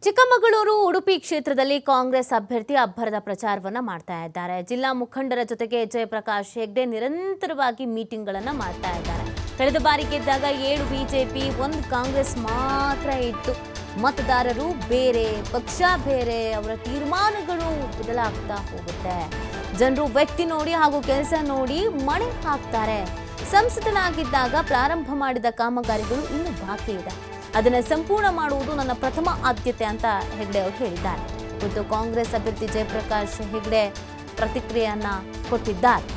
ಚಿಕ್ಕಮಗಳೂರು ಉಡುಪಿ ಕ್ಷೇತ್ರದಲ್ಲಿ ಕಾಂಗ್ರೆಸ್ ಅಭ್ಯರ್ಥಿ ಅಬ್ಬರದ ಪ್ರಚಾರವನ್ನ ಮಾಡ್ತಾ ಇದ್ದಾರೆ. ಜಿಲ್ಲಾ ಮುಖಂಡರ ಜೊತೆಗೆ ಜಯಪ್ರಕಾಶ್ ಹೆಗ್ಡೆ ನಿರಂತರವಾಗಿ ಮೀಟಿಂಗ್ಗಳನ್ನು ಮಾಡ್ತಾ ಇದ್ದಾರೆ. ಕಳೆದ ಬಾರಿ ಗೆದ್ದಾಗ 7 ಬಿಜೆಪಿ 1 ಕಾಂಗ್ರೆಸ್ ಮಾತ್ರ ಇತ್ತು. ಮತದಾರರು ಬೇರೆ, ಪಕ್ಷ ಬೇರೆ, ಅವರ ತೀರ್ಮಾನಗಳು ಬದಲಾಗ್ತಾ ಹೋಗುತ್ತೆ. ಜನರು ವ್ಯಕ್ತಿ ನೋಡಿ ಹಾಗೂ ಕೆಲಸ ನೋಡಿ ಮಣೆ ಹಾಕ್ತಾರೆ. ಸಂಸದನಾಗಿದ್ದಾಗ ಪ್ರಾರಂಭ ಮಾಡಿದ ಕಾಮಗಾರಿಗಳು ಇನ್ನೂ ಬಾಕಿ ಇದೆ. ಅದನ್ನು ಸಂಪೂರ್ಣ ಮಾಡುವುದು ನನ್ನ ಪ್ರಥಮ ಆದ್ಯತೆ ಅಂತ ಹೆಗ್ಡೆ ಅವರು ಹೇಳಿದ್ದಾರೆ. ಇವತ್ತು ಕಾಂಗ್ರೆಸ್ ಅಭ್ಯರ್ಥಿ ಜಯಪ್ರಕಾಶ್ ಹೆಗ್ಡೆ ಪ್ರತಿಕ್ರಿಯೆಯನ್ನ ಕೊಟ್ಟಿದ್ದಾರೆ.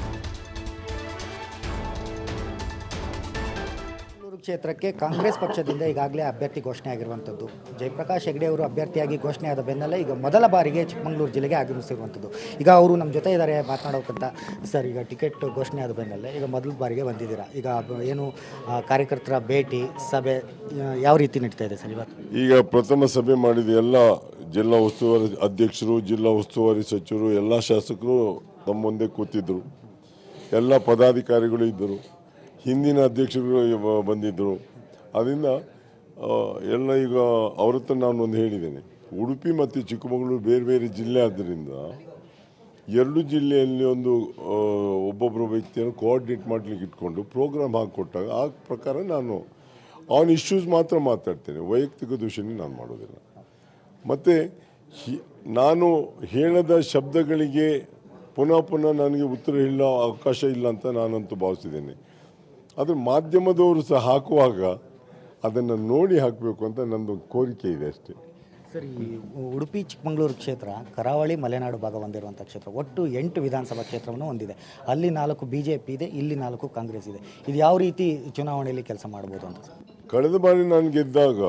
ಕ್ಷೇತ್ರಕ್ಕೆ ಕಾಂಗ್ರೆಸ್ ಪಕ್ಷದಿಂದ ಈಗಾಗಲೇ ಅಭ್ಯರ್ಥಿ ಘೋಷಣೆ ಆಗಿರುವಂಥದ್ದು. ಜಯಪ್ರಕಾಶ್ ಹೆಗ್ಡೆ ಅವರು ಅಭ್ಯರ್ಥಿಯಾಗಿ ಘೋಷಣೆ ಆದ ಬೆನ್ನಲ್ಲೇ ಈಗ ಮೊದಲ ಬಾರಿಗೆ ಚಿಕ್ಕಮಗಳೂರು ಜಿಲ್ಲೆಗೆ ಆಗಮಿಸಿರುವಂಥದ್ದು. ಈಗ ಅವರು ನಮ್ಮ ಜೊತೆ ಇದ್ದಾರೆ ಮಾತನಾಡೋಕ್ಕಂತ. ಸರ್, ಈಗ ಟಿಕೆಟ್ ಘೋಷಣೆ ಆದ ಬೆನ್ನಲ್ಲೇ ಈಗ ಮೊದಲ ಬಾರಿಗೆ ಬಂದಿದ್ದೀರಾ. ಈಗ ಏನು ಕಾರ್ಯಕರ್ತರ ಭೇಟಿ ಸಭೆ ಯಾವ ರೀತಿ ನಡೀತಾ ಇದೆ ಸರ್ ಇವತ್ತು? ಈಗ ಪ್ರಥಮ ಸಭೆ ಮಾಡಿದ ಎಲ್ಲ ಜಿಲ್ಲಾ ಉಸ್ತುವಾರಿ ಅಧ್ಯಕ್ಷರು, ಜಿಲ್ಲಾ ಉಸ್ತುವಾರಿ ಸಚಿವರು, ಎಲ್ಲ ಶಾಸಕರು ತಮ್ಮ ಮುಂದೆ ಕೂತಿದ್ದರು. ಎಲ್ಲ ಪದಾಧಿಕಾರಿಗಳು ಇದ್ದರು, ಹಿಂದಿನ ಅಧ್ಯಕ್ಷರು ಬಂದಿದ್ದರು. ಅದರಿಂದ ಎಲ್ಲ ಈಗ ಅವ್ರ ಹತ್ರ ನಾನು ಒಂದು ಹೇಳಿದ್ದೇನೆ, ಉಡುಪಿ ಮತ್ತು ಚಿಕ್ಕಮಗಳೂರು ಬೇರೆ ಬೇರೆ ಜಿಲ್ಲೆ ಆದ್ದರಿಂದ 2 ಜಿಲ್ಲೆಯಲ್ಲಿ ಒಬ್ಬೊಬ್ಬರು ವ್ಯಕ್ತಿಯನ್ನು ಕೋಆರ್ಡಿನೇಟ್ ಮಾಡಲಿಕ್ಕೆ ಇಟ್ಕೊಂಡು ಪ್ರೋಗ್ರಾಮ್ ಹಾಕಿಕೊಟ್ಟಾಗ ಆ ಪ್ರಕಾರ ನಾನು ಆನ್ ಇಶ್ಯೂಸ್ ಮಾತ್ರ ಮಾತಾಡ್ತೇನೆ, ವೈಯಕ್ತಿಕ ದೂಷಣೆ ನಾನು ಮಾಡೋದಿಲ್ಲ. ಮತ್ತು ನಾನು ಹೇಳದ ಶಬ್ದಗಳಿಗೆ ಪುನಃ ನನಗೆ ಉತ್ತರ ಇಲ್ಲ, ಅವಕಾಶ ಇಲ್ಲ ಅಂತ ನಾನಂತೂ ಭಾವಿಸಿದ್ದೇನೆ. ಆದರೆ ಮಾಧ್ಯಮದವರು ಸಹ ಹಾಕುವಾಗ ಅದನ್ನು ನೋಡಿ ಹಾಕಬೇಕು ಅಂತ ನನ್ನದು ಕೋರಿಕೆ ಇದೆ ಅಷ್ಟೇ. ಸರ್, ಈ ಉಡುಪಿ ಚಿಕ್ಕಮಗಳೂರು ಕ್ಷೇತ್ರ ಕರಾವಳಿ ಮಲೆನಾಡು ಭಾಗ ಹೊಂದಿರುವಂಥ ಕ್ಷೇತ್ರ. ಒಟ್ಟು 8 ವಿಧಾನಸಭಾ ಕ್ಷೇತ್ರವನ್ನು ಹೊಂದಿದೆ. ಅಲ್ಲಿ 4 BJP ಇದೆ, ಇಲ್ಲಿ 4 ಕಾಂಗ್ರೆಸ್ ಇದೆ. ಇದು ಯಾವ ರೀತಿ ಚುನಾವಣೆಯಲ್ಲಿ ಕೆಲಸ ಮಾಡ್ಬೋದು ಅಂತ? ಕಳೆದ ಬಾರಿ ನಾನು ಗೆದ್ದಾಗ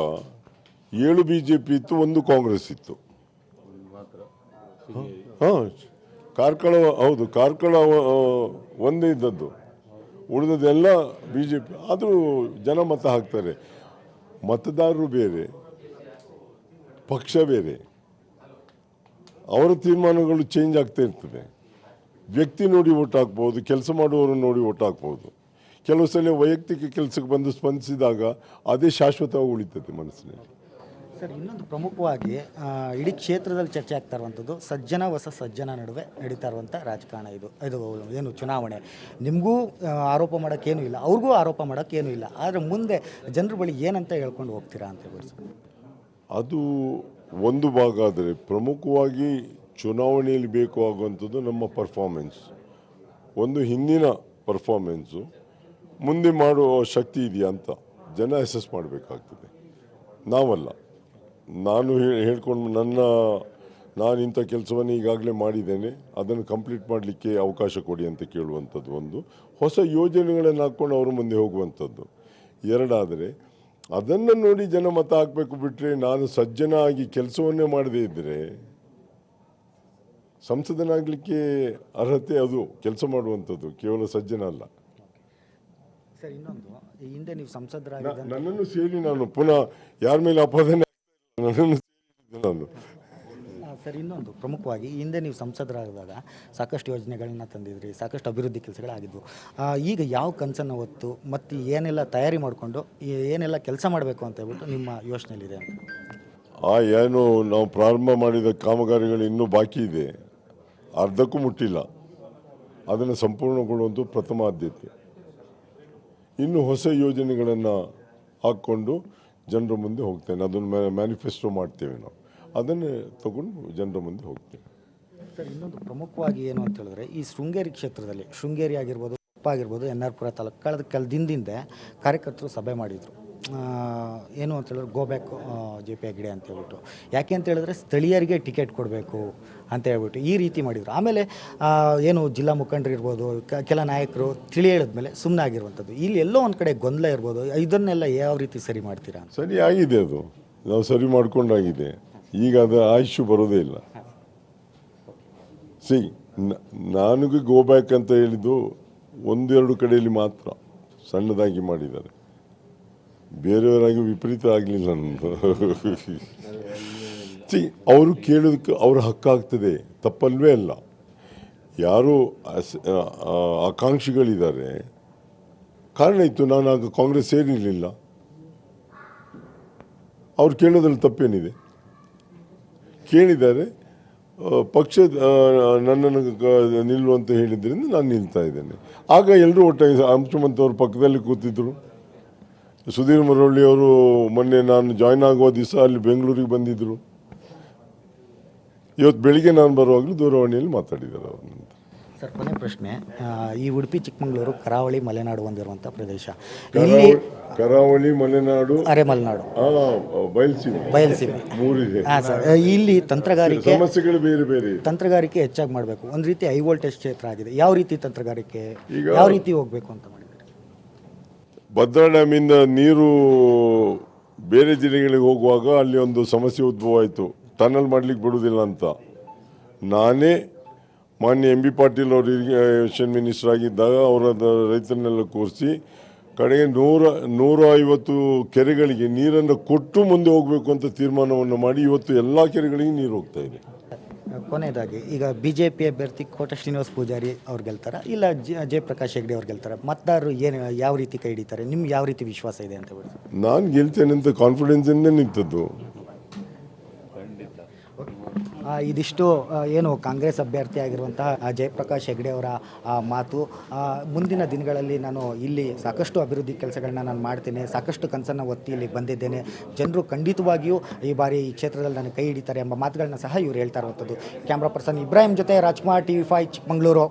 7 BJP ಇತ್ತು, 1 ಕಾಂಗ್ರೆಸ್ ಇತ್ತು. ಹಾಂ, ಕಾರ್ಕಳ ಒಂದೇ ಇದ್ದದ್ದು, ಉಳಿದದೆಲ್ಲ BJP. ಆದರೂ ಜನ ಮತ ಹಾಕ್ತಾರೆ. ಮತದಾರರು ಬೇರೆ, ಪಕ್ಷ ಬೇರೆ, ಅವರ ತೀರ್ಮಾನಗಳು ಚೇಂಜ್ ಆಗ್ತಾ ಇರ್ತದೆ. ವ್ಯಕ್ತಿ ನೋಡಿ ಓಟ್ ಹಾಕ್ಬೋದು, ಕೆಲಸ ಮಾಡುವವರು ನೋಡಿ ಓಟ್ ಹಾಕ್ಬೋದು. ಕೆಲವು ಸಲ ವೈಯಕ್ತಿಕ ಕೆಲಸಕ್ಕೆ ಬಂದು ಸ್ಪಂದಿಸಿದಾಗ ಅದೇ ಶಾಶ್ವತವಾಗಿ ಉಳಿತದೆ ಮನಸ್ಸಿನಲ್ಲಿ. ಸರ್, ಇನ್ನೊಂದು ಪ್ರಮುಖವಾಗಿ ಇಡೀ ಕ್ಷೇತ್ರದಲ್ಲಿ ಚರ್ಚೆ ಆಗ್ತಾ ಇರುವಂಥದ್ದು ಸಜ್ಜನ ಹೊಸ ಸಜ್ಜನ ನಡುವೆ ನಡೀತಾ ಇರುವಂಥ ರಾಜಕಾರಣ. ಇದು ಏನು ಚುನಾವಣೆ, ನಿಮಗೂ ಆರೋಪ ಮಾಡೋಕ್ಕೇನೂ ಇಲ್ಲ, ಅವ್ರಿಗೂ ಆರೋಪ ಮಾಡೋಕ್ಕೇನೂ ಇಲ್ಲ. ಆದರೆ ಮುಂದೆ ಜನರ ಬಳಿ ಏನಂತ ಹೇಳ್ಕೊಂಡು ಹೋಗ್ತೀರಾ ಅಂತ ಹೇಳಿ ಸರ್? ಅದು ಒಂದು ಭಾಗ. ಆದರೆ ಪ್ರಮುಖವಾಗಿ ಚುನಾವಣೆಯಲ್ಲಿ ಬೇಕು ಆಗುವಂಥದ್ದು ನಮ್ಮ ಪರ್ಫಾರ್ಮೆನ್ಸ್. ಒಂದು ಹಿಂದಿನ ಪರ್ಫಾರ್ಮೆನ್ಸು ಮುಂದೆ ಮಾಡುವ ಶಕ್ತಿ ಇದೆಯಾ ಅಂತ ಜನ ಅಸೆಸ್ ಮಾಡಬೇಕಾಗ್ತದೆ, ನಾವಲ್ಲ. ನಾನು ಹೇಳ್ಕೊಂಡು ನಾನು ಇಂಥ ಕೆಲಸವನ್ನು ಈಗಾಗಲೇ ಮಾಡಿದ್ದೇನೆ, ಅದನ್ನು ಕಂಪ್ಲೀಟ್ ಮಾಡಲಿಕ್ಕೆ ಅವಕಾಶ ಕೊಡಿ ಅಂತ ಕೇಳುವಂಥದ್ದು ಒಂದು. ಹೊಸ ಯೋಜನೆಗಳನ್ನು ಹಾಕ್ಕೊಂಡು ಅವ್ರ ಮುಂದೆ ಹೋಗುವಂಥದ್ದು ಎರಡಾದರೆ, ಅದನ್ನು ನೋಡಿ ಜನ ಮತ ಹಾಕಬೇಕು. ಬಿಟ್ಟರೆ ನಾನು ಸಜ್ಜನ ಆಗಿ ಕೆಲಸವನ್ನೇ ಮಾಡದೇ ಇದ್ದರೆ ಸಂಸದನಾಗಲಿಕ್ಕೆ ಅರ್ಹತೆ ಅದು ಕೆಲಸ ಮಾಡುವಂಥದ್ದು, ಕೇವಲ ಸಜ್ಜನ ಅಲ್ಲ. ಸರ್, ಇನ್ನೊಂದು, ಹಿಂದೆ ನೀವು ಸಂಸದರಾಗಿ ನನ್ನನ್ನು ಸೇರಿ ನಾನು ಪುನಃ ಯಾರ ಮೇಲೆ ಅಪಾದನೆ ನಾನು. ಸರ್, ಇನ್ನೊಂದು ಪ್ರಮುಖವಾಗಿ ಹಿಂದೆ ನೀವು ಸಂಸದರಾದಾಗ ಸಾಕಷ್ಟು ಯೋಜನೆಗಳನ್ನ ತಂದಿದ್ರಿ, ಸಾಕಷ್ಟು ಅಭಿವೃದ್ಧಿ ಕೆಲಸಗಳಾಗಿದ್ವು. ಈಗ ಯಾವ ಕನಸನ್ನು ಹೊತ್ತು ಮತ್ತು ಏನೆಲ್ಲ ತಯಾರಿ ಮಾಡಿಕೊಂಡು ಏನೆಲ್ಲ ಕೆಲಸ ಮಾಡಬೇಕು ಅಂತ ಹೇಳ್ಬಿಟ್ಟು ನಿಮ್ಮ ಯೋಚನೆಯಲ್ಲಿದೆ ಅಂತ? ಏನು ನಾವು ಪ್ರಾರಂಭ ಮಾಡಿದ ಕಾಮಗಾರಿಗಳು ಇನ್ನೂ ಬಾಕಿ ಇದೆ, ಅರ್ಧಕ್ಕೂ ಮುಟ್ಟಿಲ್ಲ. ಅದನ್ನು ಸಂಪೂರ್ಣಗೊಳ್ಳುವಂಥ ಪ್ರಥಮ ಆದ್ಯತೆ. ಇನ್ನು ಹೊಸ ಯೋಜನೆಗಳನ್ನು ಹಾಕ್ಕೊಂಡು ಜನರ ಮುಂದೆ ಹೋಗ್ತೇನೆ. ಅದನ್ನು ಮ್ಯಾನಿಫೆಸ್ಟೋ ಮಾಡ್ತೇವೆ ನಾವು, ಅದನ್ನೇ ತಗೊಂಡು ಜನರ ಮುಂದೆ ಹೋಗ್ತೇವೆ. ಸರ್, ಇನ್ನೊಂದು ಪ್ರಮುಖವಾಗಿ ಏನು ಅಂತ ಹೇಳಿದ್ರೆ, ಈ ಶೃಂಗೇರಿ ಕ್ಷೇತ್ರದಲ್ಲಿ ಶೃಂಗೇರಿ ಆಗಿರ್ಬೋದು, ಉಪ್ಪ ಆಗಿರ್ಬೋದು, NR-ಪುರ ತಾಲೂಕು ಕಳೆದ ದಿನದಿಂದ ಕಾರ್ಯಕರ್ತರು ಸಭೆ ಮಾಡಿದರು. ಏನು ಅಂತ ಹೇಳಿದ್ರೆ ಗೋ ಬ್ಯಾಕ್ JP ಹೆಗ್ಡೆ ಅಂತ ಹೇಳ್ಬಿಟ್ಟು. ಯಾಕೆ ಅಂತ ಹೇಳಿದ್ರೆ ಸ್ಥಳೀಯರಿಗೆ ಟಿಕೆಟ್ ಕೊಡಬೇಕು ಅಂತ ಹೇಳ್ಬಿಟ್ಟು ಈ ರೀತಿ ಮಾಡಿದರು. ಆಮೇಲೆ ಏನು ಜಿಲ್ಲಾ ಮುಖಂಡರು ಇರ್ಬೋದು, ಕೆಲ ನಾಯಕರು ತಿಳಿ ಹೇಳಿದ್ಮೇಲೆ ಸುಮ್ಮನೆ ಆಗಿರುವಂಥದ್ದು. ಇಲ್ಲಿ ಎಲ್ಲೋ ಒಂದು ಕಡೆ ಗೊಂದಲ ಇರ್ಬೋದು, ಇದನ್ನೆಲ್ಲ ಯಾವ ರೀತಿ ಸರಿ ಮಾಡ್ತೀರಾ? ಸರಿ ಆಗಿದೆ, ಅದು ನಾವು ಸರಿ ಮಾಡ್ಕೊಂಡಾಗಿದೆ. ಈಗ ಅದು ಆ ಇಶ್ಯೂ ಬರೋದೇ ಇಲ್ಲ. ನನಗೆ ಗೋ ಬ್ಯಾಕ್ ಅಂತ ಹೇಳಿದ್ದು 1-2 ಕಡೆಯಲ್ಲಿ ಮಾತ್ರ ಸಣ್ಣದಾಗಿ ಮಾಡಿದ್ದಾರೆ, ಬೇರೆಯವರಾಗಿ ವಿಪರೀತ ಆಗಲಿಲ್ಲ ನಮ್ಮದು. ಅವರು ಕೇಳೋದಕ್ಕೆ ಅವ್ರ ಹಕ್ಕಾಗ್ತದೆ, ತಪ್ಪಲ್ವೇ ಅಲ್ಲ. ಯಾರು ಆಕಾಂಕ್ಷಿಗಳಿದ್ದಾರೆ, ಕಾರಣ ಇತ್ತು, ನಾನು ಆಗ ಕಾಂಗ್ರೆಸ್ ಸೇರಿರಲಿಲ್ಲ, ಅವ್ರು ಕೇಳೋದ್ರಲ್ಲಿ ತಪ್ಪೇನಿದೆ? ಕೇಳಿದ್ದಾರೆ. ಪಕ್ಷ ನನ್ನನ್ನು ನಿಲ್ಲು ಅಂತ ಹೇಳಿದ್ರಿಂದ ನಾನು ನಿಲ್ತಾ ಇದ್ದೇನೆ. ಆಗ ಎಲ್ಲರೂ ಒಟ್ಟಾಗಿ ಅಂಶುಮಂತ್ ಅವರು ಪಕ್ಕದಲ್ಲಿ ಕೂತಿದ್ದರು. ಸುಧೀರ್ ಮರವಳ್ಳಿ ಅವರು ಮೊನ್ನೆ ನಾನು ಜಾಯ್ನ್ ಆಗುವ ದಿವಸ ಅಲ್ಲಿ ಬೆಂಗಳೂರಿಗೆ ಬಂದಿದ್ದರು. ಇವತ್ತು ಬೆಳಿಗ್ಗೆ ನಾನು ಬರುವಾಗಲೂ ದೂರವಾಣಿಯಲ್ಲಿ ಮಾತಾಡಿದ್ದಾರೆ ಅವರು. ಸರ್, ಕೊನೆ ಪ್ರಶ್ನೆ. ಈ ಉಡುಪಿ ಚಿಕ್ಕಮಗಳೂರು ಕರಾವಳಿ ಮಲೆನಾಡು ಹೊಂದಿರುವಂಥ ಪ್ರದೇಶ. ಇಲ್ಲಿ ಕರಾವಳಿ, ಮಲೆನಾಡು, ಅರೆಮಲೆನಾಡು, ಬಯಲುಸೀಮೆ ಮೂರಿದೆ. ಹಾಂ ಸರ್, ಇಲ್ಲಿ ತಂತ್ರಗಾರಿಕೆ ಸಮಸ್ಯೆಗಳು ಬೇರೆ ಬೇರೆ. ತಂತ್ರಗಾರಿಕೆ ಹೆಚ್ಚಾಗಿ ಮಾಡಬೇಕು. ಒಂದು ರೀತಿ ಹೈ ವೋಲ್ಟೇಜ್ ಕ್ಷೇತ್ರ ಆಗಿದೆ. ಯಾವ ರೀತಿ ತಂತ್ರಗಾರಿಕೆ, ಯಾವ ರೀತಿ ಹೋಗಬೇಕು ಅಂತ ಮಾಡಿದ್ದಾರೆ? ಭದ್ರಾ ಡ್ಯಾಮಿಂದ ನೀರು ಬೇರೆ ಜಿಲ್ಲೆಗಳಿಗೆ ಹೋಗುವಾಗ ಅಲ್ಲಿ ಒಂದು ಸಮಸ್ಯೆ ಉದ್ಭವ ಆಯಿತು, ಟನಲ್ ಮಾಡಲಿಕ್ಕೆ ಬಿಡುವುದಿಲ್ಲ ಅಂತ. ನಾನೇ ಮಾನ್ಯ ಎಂ ಬಿ ಪಾಟೀಲ್ ಅವರು ಇರಿಗೇಷನ್ ಮಿನಿಸ್ಟರ್ ಆಗಿದ್ದಾಗ ಅವರ ರೈತರನ್ನೆಲ್ಲ ಕೂರಿಸಿ ಕಡೆಗೆ 150 ಕೆರೆಗಳಿಗೆ ನೀರನ್ನು ಕೊಟ್ಟು ಮುಂದೆ ಹೋಗಬೇಕು ಅಂತ ತೀರ್ಮಾನವನ್ನು ಮಾಡಿ ಇವತ್ತು ಎಲ್ಲ ಕೆರೆಗಳಿಗೆ ನೀರು ಹೋಗ್ತಾ ಇದೆ. ಕೊನೆಯದಾಗಿ, ಈಗ BJP ಅಭ್ಯರ್ಥಿ ಕೋಟ ಶ್ರೀನಿವಾಸ್ ಪೂಜಾರಿ ಅವ್ರು ಗೆಲ್ತಾರ, ಇಲ್ಲ ಜಯಪ್ರಕಾಶ್ ಹೆಗ್ಡೆ ಅವ್ರು ಗೆಲ್ತಾರೆ? ಮತದಾರರು ಯಾವ ರೀತಿ ಕೈ ಹಿಡಿತಾರೆ? ನಿಮ್ಗೆ ಯಾವ ರೀತಿ ವಿಶ್ವಾಸ ಇದೆ ಅಂತ ಹೇಳಿ? ನಾನು ಗೆಲ್ತೇನೆ ಅಂತ ಕಾನ್ಫಿಡೆನ್ಸಿಂದ ನಿಂತದ್ದು. ಇದಿಷ್ಟು ಏನು ಕಾಂಗ್ರೆಸ್ ಅಭ್ಯರ್ಥಿ ಆಗಿರುವಂತಹ ಜಯಪ್ರಕಾಶ್ ಹೆಗ್ಡೆ ಅವರ ಮಾತು. ಮುಂದಿನ ದಿನಗಳಲ್ಲಿ ನಾನು ಇಲ್ಲಿ ಸಾಕಷ್ಟು ಅಭಿವೃದ್ಧಿ ಕೆಲಸಗಳನ್ನ ನಾನು ಮಾಡ್ತೇನೆ, ಸಾಕಷ್ಟು ಕನಸನ್ನು ಒತ್ತಿ ಇಲ್ಲಿ ಬಂದಿದ್ದೇನೆ, ಜನರು ಖಂಡಿತವಾಗಿಯೂ ಈ ಬಾರಿ ಈ ಕ್ಷೇತ್ರದಲ್ಲಿ ನನಗೆ ಕೈ ಹಿಡಿತಾರೆ ಎಂಬ ಮಾತುಗಳನ್ನ ಸಹ ಇವರು ಹೇಳ್ತಾ ಇರುವಂಥದ್ದು. ಕ್ಯಾಮ್ರಾ ಪರ್ಸನ್ ಇಬ್ರಾಹಿಂ ಜೊತೆ ರಾಜ್ಕುಮಾರ್, TV5 ಚಿಕ್ಕಮಗಳೂರು.